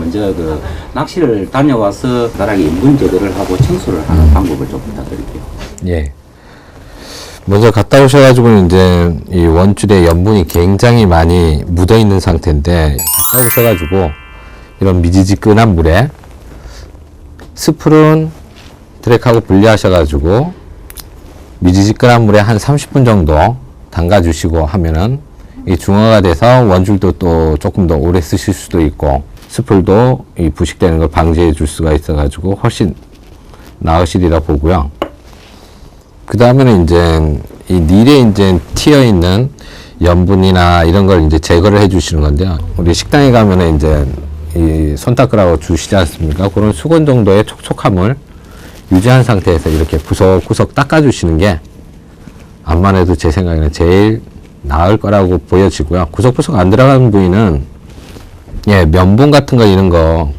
먼저 그 낚시를 다녀와서 간단하게 염분 제거를 하고 청소를 하는 방법을 좀 부탁드릴게요. 예. 먼저 갔다 오셔가지고 이제 이 원줄에 염분이 굉장히 많이 묻어 있는 상태인데, 갔다 오셔가지고 이런 미지근한 물에 스프른 드랙하고 분리하셔가지고 미지근한 물에 한 30분 정도 담가주시고 하면은 이 중화가 돼서 원줄도 또 조금 더 오래 쓰실 수도 있고, 스풀도 이 부식되는 걸 방지해 줄 수가 있어가지고 훨씬 나으시리라 보고요. 그 다음에는 이제 이 닐에 이제 튀어 있는 염분이나 이런 걸 이제 제거를 해 주시는 건데요. 우리 식당에 가면은 이제 이 손 닦으라고 주시지 않습니까? 그런 수건 정도의 촉촉함을 유지한 상태에서 이렇게 구석구석 닦아 주시는 게 암만 해도 제 생각에는 제일 나을 거라고 보여지고요. 구석구석 안 들어가는 부위는 예, 면봉 같은 거 이런 거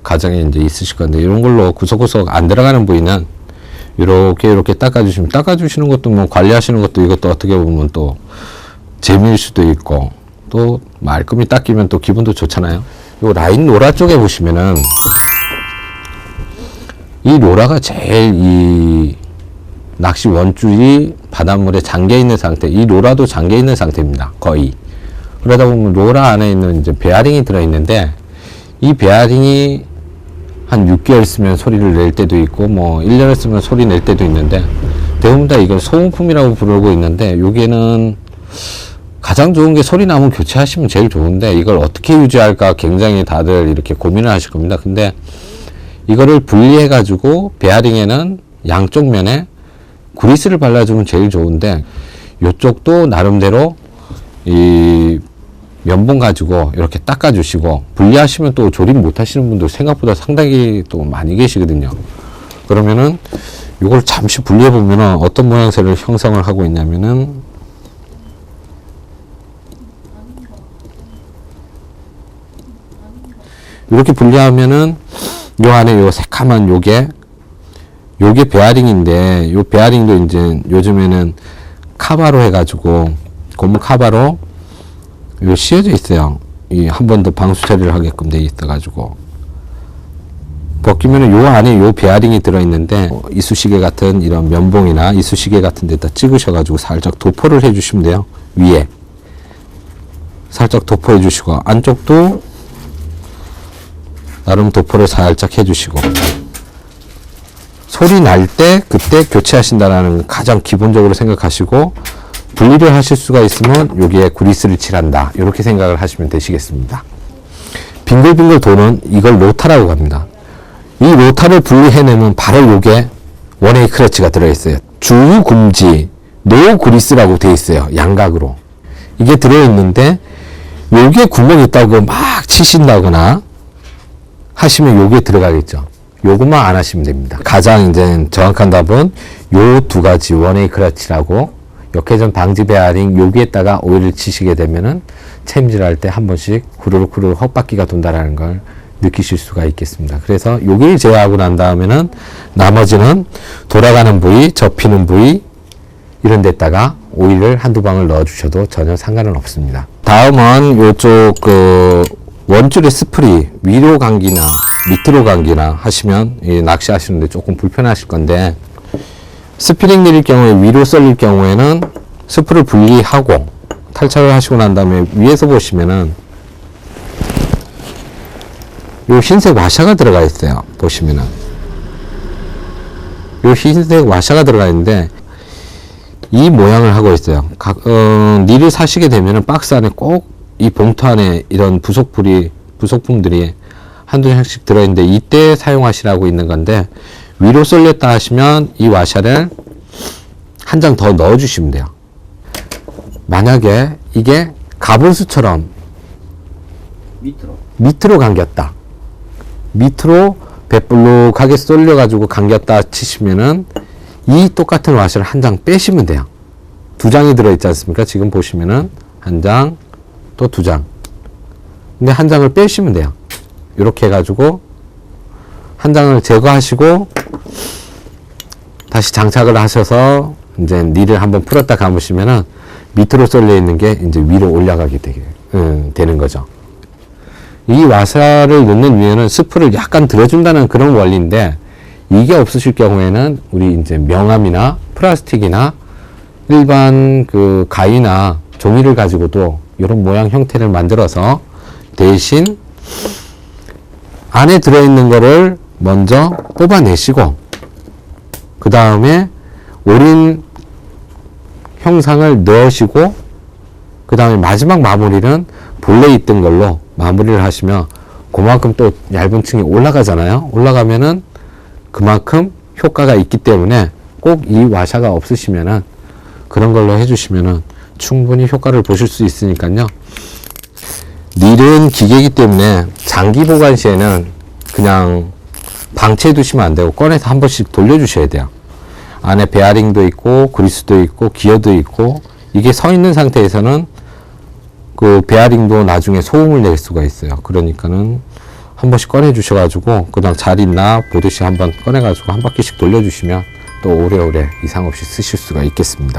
가정에 이제 있으실 건데, 이런 걸로 구석구석 안 들어가는 부위는 이렇게 닦아주시는 것도 뭐 관리하시는 것도 이것도 어떻게 보면 또 재미일 수도 있고, 또 말끔히 닦이면 또 기분도 좋잖아요. 요 라인 로라 쪽에 보시면은 이 로라가 제일 이 낚시 원줄이 바닷물에 잠겨 있는 상태, 이 로라도 잠겨 있는 상태입니다. 거의. 그러다 보면 로라 안에 있는 이제 베어링이 들어 있는데, 이 베어링이 한 6개월 쓰면 소리를 낼 때도 있고, 뭐 1년을 쓰면 소리 낼 때도 있는데, 대부분 다 이걸 소음품이라고 부르고 있는데, 여기에는 가장 좋은 게 소리 나면 교체하시면 제일 좋은데, 이걸 어떻게 유지할까 굉장히 다들 이렇게 고민을 하실 겁니다. 근데 이거를 분리해 가지고 베어링에는 양쪽 면에 그리스를 발라주면 제일 좋은데, 이쪽도 나름대로 이 면봉 가지고 이렇게 닦아주시고, 분리하시면 또 조립 못 하시는 분들 생각보다 상당히 또 많이 계시거든요. 그러면은 이걸 잠시 분리해 보면은 어떤 모양새를 형성을 하고 있냐면은, 이렇게 분리하면은 요 안에 요 새카만 요게 베어링인데, 요 베어링도 이제 요즘에는 카바로 해가지고 고무 카바로 요 씌워져 있어요. 이 한 번 더 방수 처리를 하게끔 돼 있어가지고, 벗기면은 요 안에 요 베어링이 들어있는데, 이쑤시개 같은 이런 면봉이나 이쑤시개 같은 데다 찍으셔가지고 살짝 도포를 해주시면 돼요. 위에 살짝 도포해 주시고, 안쪽도 나름 도포를 살짝 해주시고, 소리 날 때 그때 교체하신다라는 가장 기본적으로 생각하시고, 분리를 하실 수가 있으면 여기에 그리스를 칠한다, 이렇게 생각을 하시면 되시겠습니다. 빙글빙글 도는 이걸 로타라고 합니다. 이 로타를 분리해내면 바로 요게 원웨이 클러치가 들어있어요. 주 금지 노 그리스라고 되어 있어요. 양각으로 이게 들어있는데, 요게 구멍이 있다고 막 치신다거나 하시면 요게 들어가겠죠. 요것만 안 하시면 됩니다. 가장 이제 정확한 답은 요 두 가지 원웨이 클러치라고, 역회전 방지 베어링 여기에다가 오일을 치시게 되면은 챔질할 때 한 번씩 후루룩 헛바퀴가 돈다라는 걸 느끼실 수가 있겠습니다. 그래서 여기를 제어하고 난 다음에는 나머지는 돌아가는 부위, 접히는 부위 이런 데다가 오일을 한두 방울 넣어 주셔도 전혀 상관은 없습니다. 다음은 요쪽 그 원줄의 스프리 위로 감기나 밑으로 감기나 하시면 낚시 하시는데 조금 불편하실 건데, 스피링 내릴 경우에 위로 쏠릴 경우에는 스프를 분리하고 탈착을 하시고 난 다음에 위에서 보시면은 요 흰색 와샤가 들어가 있어요. 보시면은 요 흰색 와샤가 들어가 있는데, 이 모양을 하고 있어요. 닐을 사시게 되면은 박스 안에 꼭 이 봉투 안에 이런 부속품들이 한두 장씩 들어있는데, 이때 사용하시라고 있는 건데, 위로 쏠렸다 하시면 이 와샤를 한 장 더 넣어 주시면 돼요. 만약에 이게 가분수처럼 밑으로 감겼다, 밑으로 배불룩하게 쏠려 가지고 감겼다 치시면은 이 똑같은 와샤를 한 장 빼시면 돼요. 두 장이 들어 있지 않습니까? 지금 보시면은 한 장, 또 두 장. 근데 한 장을 빼시면 돼요. 이렇게 해가지고 한 장을 제거하시고 다시 장착을 하셔서 이제 닐을 한번 풀었다 감으시면은 밑으로 쏠려 있는 게 이제 위로 올라가게 되는 거죠. 이 와사를 넣는 이유는 스프를 약간 들어준다는 그런 원리인데, 이게 없으실 경우에는 우리 이제 명암이나 플라스틱이나 일반 그 가위나 종이를 가지고도 이런 모양 형태를 만들어서 대신 안에 들어있는 거를 먼저 뽑아내시고 그 다음에 오린 형상을 넣으시고 그 다음에 마지막 마무리는 본래 있던 걸로 마무리를 하시면 그만큼 또 얇은 층이 올라가잖아요. 올라가면은 그만큼 효과가 있기 때문에 꼭 이 와샤가 없으시면은 그런 걸로 해주시면은 충분히 효과를 보실 수 있으니까요. 닐은 기계이기 때문에 장기 보관 시에는 그냥 방치해 두시면 안 되고 꺼내서 한 번씩 돌려주셔야 돼요. 안에 베어링도 있고 그리스도 있고 기어도 있고, 이게 서 있는 상태에서는 그 베어링도 나중에 소음을 낼 수가 있어요. 그러니까는 한 번씩 꺼내 주셔가지고 그냥 잘 있나 보듯이 한번 꺼내가지고 한 바퀴씩 돌려주시면 또 오래오래 이상 없이 쓰실 수가 있겠습니다.